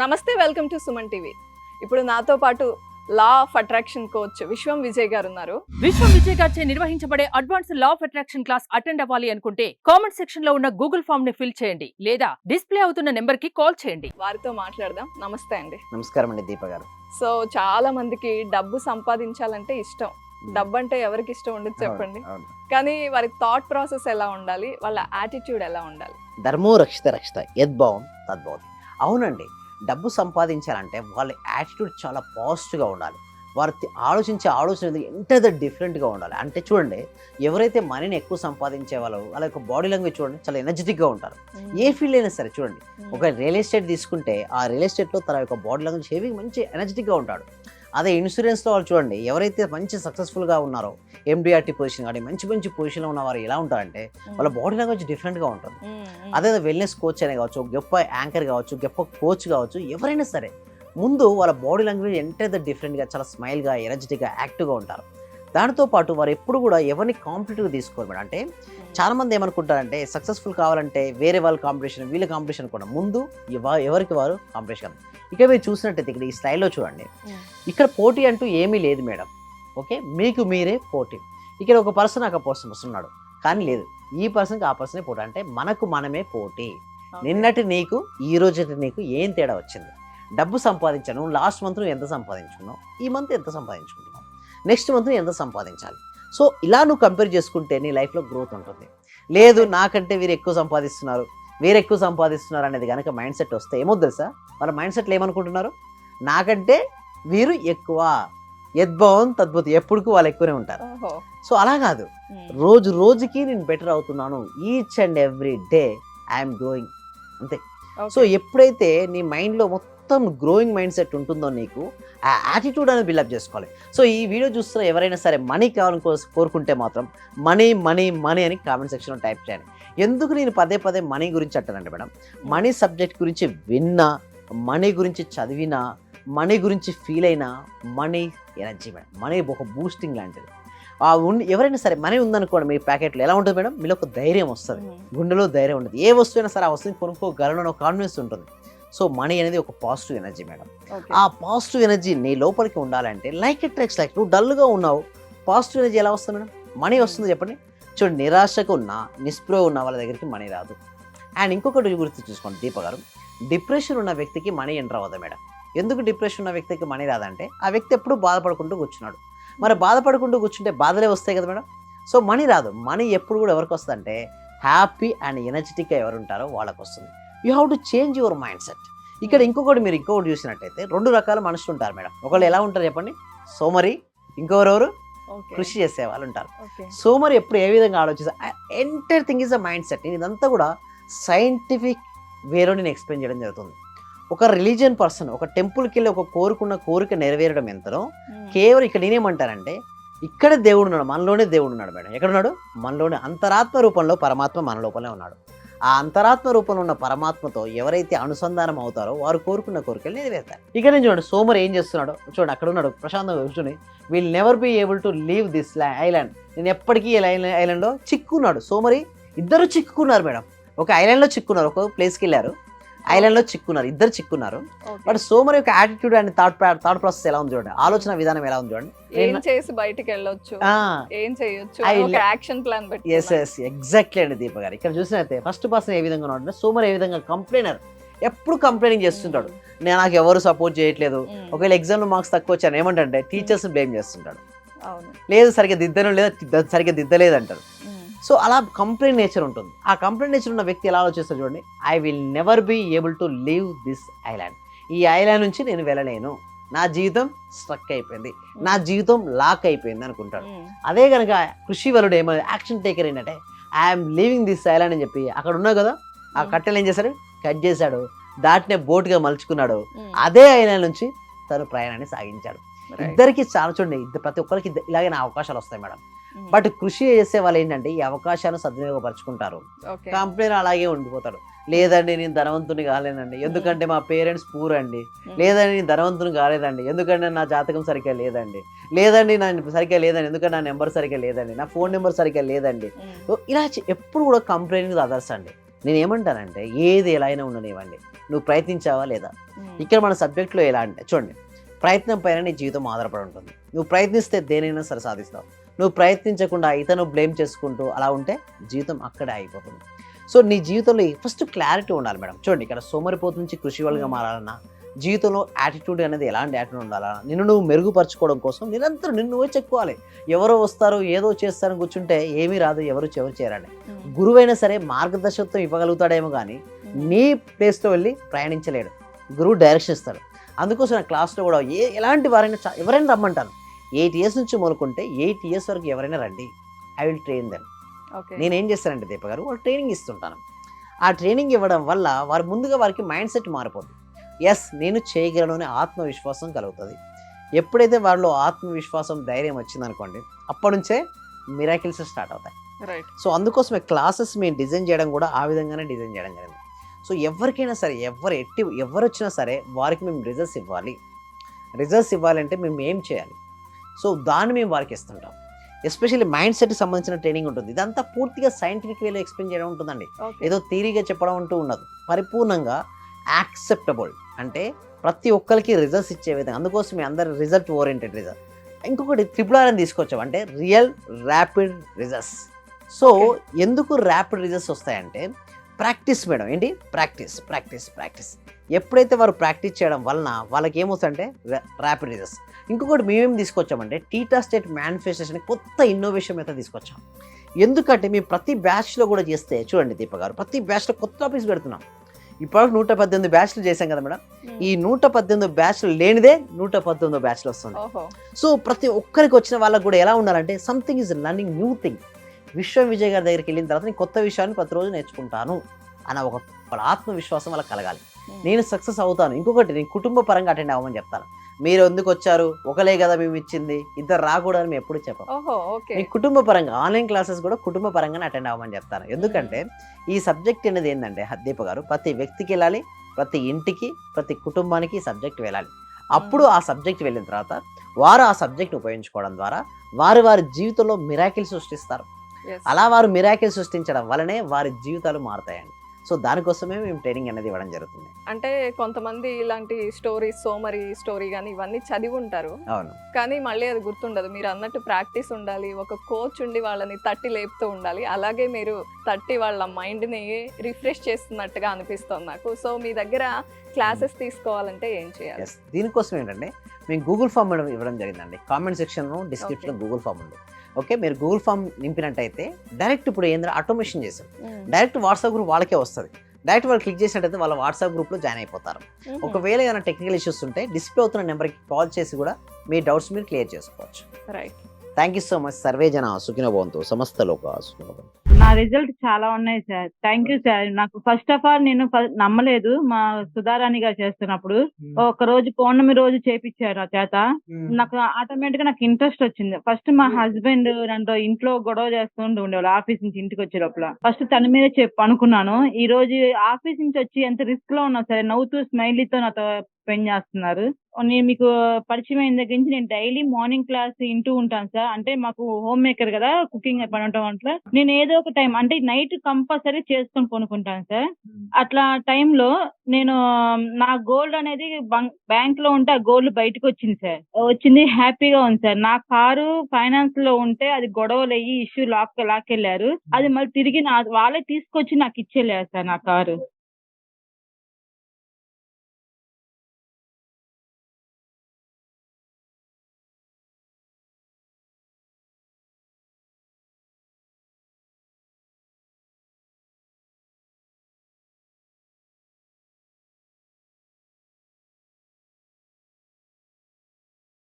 నమస్తే, welcome to Suman TV. ఇప్పుడు నాతో పాటు లా ఆఫ్ అట్రాక్షన్ కోచ్ విశ్వం విజయ్ గారు ఉన్నారు. విశ్వం విజయ్ గారిచే నిర్వహించబడే advance law of attraction class attend అవ్వాలి అనుకుంటే కామెంట్ సెక్షన్ లో ఉన్న గూగుల్ ఫామ్ ని ఫిల్ చేయండి లేదా డిస్ప్లే అవుతున్న నెంబర్ కి కాల్ చేయండి. వారితో మాట్లాడదాం. నమస్తే అండి. నమస్కారం అండి దీప గారు. సో చాలా మందికి డబ్బు సంపాదించాలంటే ఇష్టం. డబ్బు అంటే ఎవరికి ఇష్టం ఉండదు చెప్పండి. కానీ వారి థాట్ ప్రాసెస్ ఎలా ఉండాలి, వాళ్ళ యాటిట్యూడ్ ఎలా ఉండాలి? ధర్మో రక్షిత రక్షిత యద్భావం తద్భవతి. అవునండి, డబ్బు సంపాదించాలంటే వాళ్ళ యాటిట్యూడ్ చాలా పాజిటివ్గా ఉండాలి. వారు ఆలోచించే ఆలోచన ఎంత డిఫరెంట్గా ఉండాలి. అంటే చూడండి, ఎవరైతే మనీని ఎక్కువ సంపాదించే వాళ్ళ యొక్క బాడీ లాంగ్వేజ్ చూడండి చాలా ఎనర్జెటిక్గా ఉంటారు. ఏ ఫీల్డ్ అయినా సరే చూడండి, ఒక రియల్ ఎస్టేట్ తీసుకుంటే ఆ రియల్ ఎస్టేట్లో తన యొక్క బాడీ లాంగ్వేజ్ హెవీ మంచి ఎనర్జెటిక్గా ఉంటాడు. అదే ఇన్సూరెన్స్లో వాళ్ళు చూడండి, ఎవరైతే మంచి సక్సెస్ఫుల్గా ఉన్నారో ఎండిఆర్టీ పొజిషన్ కానీ మంచి మంచి పొజిషన్లో ఉన్న వారు ఎలా ఉంటారంటే వాళ్ళ బాడీ లాంగ్వేజ్ డిఫరెంట్గా ఉంటుంది. అదే వెల్నెస్ కోచ్ అనే కావచ్చు, గొప్ప యాంకర్ కావచ్చు, గొప్ప కోచ్ కావచ్చు, ఎవరైనా సరే ముందు వాళ్ళ బాడీ లాంగ్వేజ్ ఎంత డిఫరెంట్గా చాలా స్మైల్గా ఎనర్జెటిక్గా యాక్టివ్గా ఉంటారు. దానితో పాటు వారు ఎప్పుడు కూడా ఎవరిని కాంపిటేటివ్గా తీసుకోరు మేడం. అంటే చాలామంది ఏమనుకుంటారంటే సక్సెస్ఫుల్ కావాలంటే వేరే వాళ్ళ కాంపిటీషన్ వీళ్ళ కాంపిటీషన్ కూడా ముందు ఎవరికి వారు కాంపిటీషన్. ఇక మీరు చూసినట్టయితే ఇక్కడ ఈ స్లైడ్లో చూడండి, ఇక్కడ పోటీ అంటూ ఏమీ లేదు మేడం. ఓకే, మీకు మీరే పోటీ. ఇక్కడ ఒక పర్సన్ ఒక పర్సన్ వస్తున్నాడు కానీ లేదు, ఈ పర్సన్కి ఆ పర్సనే పోటీ. అంటే మనకు మనమే పోటీ. నిన్నటి నీకు ఈ రోజు నీకు ఏం తేడా వచ్చింది? డబ్బు సంపాదించాను, లాస్ట్ మంత్ నువ్వు ఎంత సంపాదించుకున్నావు, ఈ మంత్ ఎంత సంపాదించుకుంటున్నావు, నెక్స్ట్ మంత్ ఎంత సంపాదించాలి. సో ఇలా నువ్వు కంపేర్ చేసుకుంటే నీ లైఫ్లో గ్రోత్ ఉంటుంది. లేదు నాకంటే వీరు ఎక్కువ సంపాదిస్తున్నారు, వేరు ఎక్కువ సంపాదిస్తున్నారు అనేది కనుక మైండ్ సెట్ వస్తే ఏమో తెలుసా, వాళ్ళ మైండ్ సెట్లు ఏమనుకుంటున్నారు, నాకంటే వీరు ఎక్కువ, యద్భావం తద్భుతం, ఎప్పటికీ వాళ్ళు ఎక్కువనే ఉంటారు. సో అలా కాదు, రోజు రోజుకి నేను బెటర్ అవుతున్నాను, each and every day I'm growing, అంతే. సో ఎప్పుడైతే నీ మైండ్లో మొత్తం గ్రోయింగ్ మైండ్ సెట్ ఉంటుందో నీకు ఆ యాటిట్యూడ్ అనేది బిల్డప్ చేసుకోవాలి. సో ఈ వీడియో చూస్తున్న ఎవరైనా సరే మనీ కావాలని కోరుకుంటే మాత్రం మనీ మనీ మనీ అని కామెంట్ సెక్షన్లో టైప్ చేయండి. ఎందుకు నేను పదే పదే మనీ గురించి అంటానండి మేడం, మనీ సబ్జెక్ట్ గురించి విన్నా, మనీ గురించి చదివినా, మనీ గురించి ఫీల్ అయినా, మనీ ఎనర్జీ మేడం. మనీ ఒక బూస్టింగ్ లాంటిది. ఎవరైనా సరే మనీ ఉందనుకోండి మీ ప్యాకెట్లో ఎలా ఉంటుంది మేడం, మీలో ఒక ధైర్యం వస్తుంది, గుండెలో ధైర్యం ఉంటుంది. ఏ వస్తువైనా సరే ఆ వస్తువుని కొనుక్కోగలను కాన్ఫిడెన్స్ ఉంటుంది. సో మనీ అనేది ఒక పాజిటివ్ ఎనర్జీ మేడం. ఆ పాజిటివ్ ఎనర్జీ నీ లోపలికి ఉండాలంటే లైక్ ఇట్ ట్రాక్స్ లైక్. నువ్వు డల్గా ఉన్నావు, పాజిటివ్ ఎనర్జీ ఎలా వస్తుంది మేడం? మనీ వస్తుంది చెప్పండి. చూడండి, నిరాశకు ఉన్న నిస్పృహ ఉన్న వాళ్ళ దగ్గరికి మనీ రాదు. అండ్ ఇంకొకటి గుర్తు చూసుకోండి దీప గారు, డిప్రెషన్ ఉన్న వ్యక్తికి మనీ ఎంటర్ అవ్వదు మేడం. ఎందుకు డిప్రెషన్ ఉన్న వ్యక్తికి మనీ రాదంటే ఆ వ్యక్తి ఎప్పుడు బాధపడుకుంటూ కూర్చున్నాడు. మరి బాధపడుకుంటూ కూర్చుంటే బాధలే వస్తాయి కదా మేడం. సో మనీ రాదు. మనీ ఎప్పుడు కూడా ఎవరికి వస్తుందంటే హ్యాపీ అండ్ ఎనర్జెటిక్గా ఎవరు ఉంటారో వాళ్ళకి వస్తుంది. You have to change your mind set. ఇక్కడ మీరు ఇంకొకటి చూసినట్టయితే రెండు రకాల మనుషులు ఉంటారు మేడం. ఒకళ్ళు ఎలా ఉంటారు చెప్పండి, సోమరి, ఇంకొకరెవరు కృషి చేసే వాళ్ళు ఉంటారు. సోమరి ఎప్పుడు ఏ విధంగా ఆలోచిస్తారు, entire thing is a mind set. నేను ఇదంతా కూడా సైంటిఫిక్ వేలో నేను ఎక్స్ప్లెయిన్ చేయడం జరుగుతుంది. ఒక రిలీజియన్ పర్సన్ ఒక టెంపుల్కి వెళ్ళి ఒక కోరిక నెరవేరడం ఎంతనో కేవలం ఇక్కడ నేనేమంటానంటే ఇక్కడ దేవుడు ఉన్నాడు, మనలోనే దేవుడు ఉన్నాడు మేడం. ఎక్కడున్నాడు? మనలోనే. అంతరాత్మ రూపంలో పరమాత్మ మన లోపలే ఉన్నాడు. ఆ అంతరాత్మ రూపంలో ఉన్న పరమాత్మతో ఎవరైతే అనుసంధానం అవుతారో వారు కోరుకున్న కోరికలు నెరవేరుతారు. ఇక నేను చూడండి, సోమరి ఏం చేస్తున్నాడో చూడండి, అక్కడ ఉన్నాడు ప్రశాంతంగా కూర్చొని, will never be able to leave this island. నేను ఎప్పటికీ ఐలాండ్లో చిక్కున్నాడు. సోమరి ఇద్దరు చిక్కుకున్నారు మేడం. ఒక ఐలాండ్లో చిక్కున్నారు, ఒక ప్లేస్కి వెళ్ళారు, ఐలాండ్లో చిక్కున్నారు, ఇద్దరు చిక్కున్నారు. బట్ సోమరి యొక్క యాటిట్యూడ్ అండ్ థాట్ ప్రాసెస్ ఎలా ఉంది చూడండి, ఆలోచన విధానం ఎలా ఉంది చూడండి. ఏం చేసి బయటికి వెళ్ళొచ్చు, ఏం చేయొచ్చు, ఒక యాక్షన్ ప్లాన్ పెట్టి. ఎగ్జాక్ట్లీ అండి దీప గారు. ఇక్కడ చూసినట్టే ఫస్ట్ పర్సన్ ఏ విధంగా ఉన్నాడు, సోమరి ఏ విధంగా కంప్లైనర్, ఎప్పుడు కంప్లైనింగ్ చేస్తుంటాడు. నేను నాకు ఎవరు సపోర్ట్ చేయట్లేదు. ఒకవేళ ఎగ్జామ్లో మార్క్స్ తక్కువ వచ్చాను ఏమంటే టీచర్స్ బ్లేమ్ చేస్తుంటాడు, లేదు సరిగ్గా దిద్దడం లేదా సరిగ్గా దిద్దలేదు అంటారు. సో అలా కంప్లైంట్ నేచర్ ఉంటుంది. ఆ కంప్లైంట్ నేచర్ ఉన్న వ్యక్తి ఎలా ఆలోచిస్తారు చూడండి, I will never be able to leave this island. ఈ ఐలాండ్ నుంచి నేను వెళ్ళలేను, నా జీవితం స్ట్రక్ అయిపోయింది, నా జీవితం లాక్ అయిపోయింది అనుకుంటాడు. అదే కనుక కృషి వలుడు ఏమో యాక్షన్ టేకర్ ఏంటంటే ఐఎమ్ లీవింగ్ దిస్ ఐలాండ్ అని చెప్పి అక్కడ ఉన్నావు కదా ఆ కట్టెలు ఏం చేశాడు, కట్ చేశాడు, దాటినే బోట్గా మలుచుకున్నాడు. అదే ఐలాండ్ నుంచి తను ప్రయాణాన్ని సాగించాడు. ఇద్దరికి చాలా చూడండి, ప్రతి ఒక్కరికి ఇలాగే నా అవకాశాలు వస్తాయి మేడం. బట్ కృషి చేసే వాళ్ళు ఏంటంటే ఈ అవకాశాన్ని సద్వినియోగపరుచుకుంటారు. కంప్లైంట్ అలాగే ఉండిపోతాడు, లేదండి నేను ధనవంతుని కాలేనండి ఎందుకంటే మా పేరెంట్స్ పూర్ అండి, లేదండి నేను ధనవంతుని కాలేదండి ఎందుకంటే నా జాతకం సరిగ్గా లేదండి, లేదండి నా సరిగ్గా లేదండి ఎందుకంటే నా నెంబర్ సరిగ్గా లేదండి, నా ఫోన్ నెంబర్ సరిగ్గా లేదండి. ఇలా ఎప్పుడు కూడా కంప్లైంట్ అదర్స్ అండి. నేను ఏమంటానంటే ఏది ఎలా అయినా ఉండనివ్వండి, నువ్వు ప్రయత్నించావా లేదా. ఉమ్. ఇక్కడ మన సబ్జెక్ట్లో ఎలా అంటే చూడండి, ప్రయత్నం పైన నీ జీవితం ఆధారపడి ఉంటుంది. నువ్వు ప్రయత్నిస్తే దేనైనా సరే సాధిస్తావు. నువ్వు ప్రయత్నించకుండా ఇతను బ్లేమ్ చేసుకుంటూ అలా ఉంటే జీవితం అక్కడే అయిపోతుంది. సో నీ జీవితంలో ఫస్ట్ క్లారిటీ ఉండాలి మేడం. చూడండి, ఇక్కడ సోమరిపోతు నుంచి కృషి వాళ్ళగా మారాలన్నా, జీవితంలో యాటిట్యూడ్ అనేది ఎలాంటి యాటిట్యూడ్ ఉండాలన్నా, నిన్ను నువ్వు మెరుగుపరచుకోవడం కోసం నిరంతరం నిన్ను నువ్వే చెప్పుకోవాలి. ఎవరో వస్తారు ఏదో చేస్తారని కూర్చుంటే ఏమీ రాదు, ఎవరు చేయాలండి. ఉమ్. గురువైనా సరే మార్గదర్శకత్వం ఇవ్వగలుగుతాడేమో కానీ నీ ప్లేస్లో వెళ్ళి ప్రయాణించలేడు. గురువు డైరెక్షన్ ఇస్తాడు. అందుకోసం నా క్లాస్లో కూడా ఎలాంటి వారైనా ఎవరైనా రమ్మంటాను. 8 years నుంచి మొదలుకుంటే 8 years వరకు ఎవరైనా రండి, I will train them. Okay. నేనేం చేస్తానంటే దీప గారు, వాళ్ళు ట్రైనింగ్ ఇస్తుంటాను. ఆ ట్రైనింగ్ ఇవ్వడం వల్ల వారు ముందుగా వారికి మైండ్ సెట్ మారిపోతుంది. ఎస్ నేను చేయగలను అనే ఆత్మవిశ్వాసం కలుగుతుంది. ఎప్పుడైతే వాళ్ళలో ఆత్మవిశ్వాసం ధైర్యం వచ్చిందనుకోండి, అప్పటి నుంచే మిరాకిల్స్ స్టార్ట్ అవుతాయి. రైట్. సో అందుకోసమే క్లాసెస్ మేము డిజైన్ చేయడం కూడా ఆ విధంగానే డిజైన్ చేయడం జరిగింది. సో ఎవరికైనా సరే ఎవరు వచ్చినా సరే వారికి మేము రిజల్ట్స్ ఇవ్వాలి. రిజల్ట్స్ ఇవ్వాలంటే మేము ఏం చేయాలి, సో దాన్ని మేము వారికి ఇస్తుంటాం. ఎస్పెషల్లీ మైండ్ సెట్కి సంబంధించిన ట్రైనింగ్ ఉంటుంది. ఇదంతా పూర్తిగా సైంటిఫిక్ వేలో ఎక్స్ప్లెయిన్ చేయడం ఉంటుందండి. ఓకే. ఏదో థియరీగా చెప్పడం అంటూ ఉండదు. పరిపూర్ణంగా యాక్సెప్టబుల్, అంటే ప్రతి ఒక్కరికి రిజల్ట్స్ ఇచ్చే విధంగా. అందుకోసమే అందరు రిజల్ట్ ఓరియంటెడ్ రిజల్ట్. ఇంకొకటి RRR అని తీసుకొచ్చాం, అంటే రియల్ ర్యాపిడ్ రిజల్ట్స్. సో ఎందుకు ర్యాపిడ్ రిజల్ట్స్ వస్తాయంటే ప్రాక్టీస్ మేడం. ఏంటి? ప్రాక్టీస్. ఎప్పుడైతే వారు ప్రాక్టీస్ చేయడం వలన వాళ్ళకి ఏమవుతుందంటే ర్యాపిడ్ రిజల్ట్స్. ఇంకొకటి మేమేం తీసుకొచ్చామంటే టీటా స్టేట్ మేనిఫెస్టేషన్ కొత్త ఇన్నోవేషన్ అయితే తీసుకొచ్చాం. ఎందుకంటే మేము ప్రతి బ్యాచ్లో కూడా చేస్తే చూడండి దీప గారు, ప్రతి బ్యాచ్లో కొత్త టాపిక్స్ పెడుతున్నాం. ఇప్పటివరకు 118 బ్యాచ్లు చేశాం కదా మేడం. ఈ 118 బ్యాచ్లు లేనిదే 119 బ్యాచ్లు వస్తుంది. ఓహో. సో ప్రతి ఒక్కరికి వచ్చిన వాళ్ళకి కూడా ఎలా ఉండాలంటే something is learning new thing. విశ్వం విజయ్ గారి దగ్గరికి వెళ్ళిన తర్వాత నేను కొత్త విషయాన్ని ప్రతిరోజు నేర్చుకుంటాను అన్న ఒక ఆత్మవిశ్వాసం వాళ్ళకి కలగాలి. నేను సక్సెస్ అవుతాను. ఇంకొకటి, నేను కుటుంబ పరంగా అటెండ్ అవ్వమని చెప్తాను. మీరు ఎందుకు వచ్చారు, ఒకలే కదా మేము ఇచ్చింది, ఇద్దరు రాకూడదని మేము ఎప్పుడు చెప్పాం. ఓహో. ఓకే. మీ కుటుంబ పరంగా ఆన్లైన్ క్లాసెస్ కూడా కుటుంబ పరంగానే అటెండ్ అవ్వమని చెప్తాను. ఎందుకంటే ఈ సబ్జెక్ట్ అనేది ఏంటంటే దీప గారు, ప్రతి వ్యక్తికి వెళ్ళాలి, ప్రతి ఇంటికి, ప్రతి కుటుంబానికి ఈ సబ్జెక్ట్ వెళ్ళాలి. అప్పుడు ఆ సబ్జెక్ట్ వెళ్ళిన తర్వాత వారు ఆ సబ్జెక్ట్ ఉపయోగించుకోవడం ద్వారా వారి జీవితంలో మిరాకిల్ సృష్టిస్తారు. Yes. అలా వారు మిరాకిల్ సృష్టించడం వల్లనే వారి జీవితాలు మారుతాయండి. సో దానికోసమే మేము ట్రైనింగ్ అనేది ఇవ్వడం జరుగుతుంది. అంటే కొంతమంది ఇలాంటి స్టోరీస్, సోమరి స్టోరీ కానీ ఇవన్నీ చదివి ఉంటారు, అవును, కానీ మళ్ళీ అది గుర్తుండదు. మీరు అన్నట్టు ప్రాక్టీస్ ఉండాలి, ఒక కోచ్ ఉండి వాళ్ళని తట్టి లేపుతూ ఉండాలి. అలాగే మీరు తట్టి వాళ్ళ మైండ్ని రిఫ్రెష్ చేస్తున్నట్టుగా అనిపిస్తుంది నాకు. సో మీ దగ్గర క్లాసెస్ తీసుకోవాలంటే ఏం చేయాలి? ఎస్, దీనికోసం ఏంటంటే మేము గూగుల్ ఫామ్ ఇవ్వడం జరిగిందండి. కామెంట్ సెక్షన్లో డిస్క్రిప్షన్లో గూగుల్ ఫామ్ ఉంది. ఓకే, మీరు గూగుల్ ఫామ్ నింపినట్టయితే డైరెక్ట్ ఇప్పుడు ఏంటంటే ఆటోమేషన్ చేసాం. డైరెక్ట్ వాట్సాప్ గ్రూప్ వాళ్ళకే వస్తుంది. డైరెక్ట్ వాళ్ళు క్లిక్ చేసినట్టయితే వాళ్ళ వాట్సాప్ గ్రూప్లో జాయిన్ అయిపోతారు. ఒకవేళ ఏమైనా టెక్నికల్ ఇష్యూస్ ఉంటే డిస్ప్లే అవుతున్న నెంబర్కి కాల్ చేసి కూడా మీ డౌట్స్ మీరు క్లియర్ చేసుకోవచ్చు. Right. Thank you so much. Survey జన సుఖినో భవంతు, సమస్త లోక సుఖినో భవంతు. నా రిజల్ట్ చాలా ఉన్నాయి సార్. Thank you sir. నాకు ఫస్ట్ ఆఫ్ ఆల్ నేను నమ్మలేదు. మా సుధారాణి గారు చేస్తున్నప్పుడు ఒక రోజు పౌర్ణమి రోజు చేపించారు ఆ చేత. నాకు ఆటోమేటిక్ గా నాకు ఇంట్రెస్ట్ వచ్చింది. ఫస్ట్ మా హస్బెండ్ నన్ను ఇంట్లో గొడవ చేస్తుంటూ ఉండేవాళ్ళు. ఆఫీస్ నుంచి ఇంటికి వచ్చే లోపల ఫస్ట్ తన మీద అనుకున్నాను. ఈ రోజు ఆఫీస్ నుంచి వచ్చి ఎంత రిస్క్ లో ఉన్నా సరే నవ్వుతూ స్మైలీతో నాతో స్పెండ్ చేస్తున్నారు. నేను మీకు పరిచయం అయిన దగ్గర నుంచి నేను డైలీ మార్నింగ్ క్లాస్ వింటూ ఉంటాను సార్. అంటే మాకు హోమ్ మేకర్ కదా, కుకింగ్ పని ఉంటాం. అట్లా నేను ఏదో ఒక టైం అంటే నైట్ కంపల్సరీ చేసుకొని కొనుక్కుంటాను సార్. అట్లా టైంలో నేను నా గోల్డ్ అనేది బ్యాంక్ లో ఉంటే ఆ గోల్డ్ బయటకు వచ్చింది సార్. వచ్చింది, హ్యాపీగా ఉంది సార్. నా కారు ఫైనాన్స్ లో ఉంటే అది గొడవలు అయ్యి ఇష్యూ లాక్కెళ్ళారు. అది మళ్ళీ తిరిగి వాళ్ళే తీసుకొచ్చి నాకు ఇచ్చేళ్ళారు సార్ నా కారు.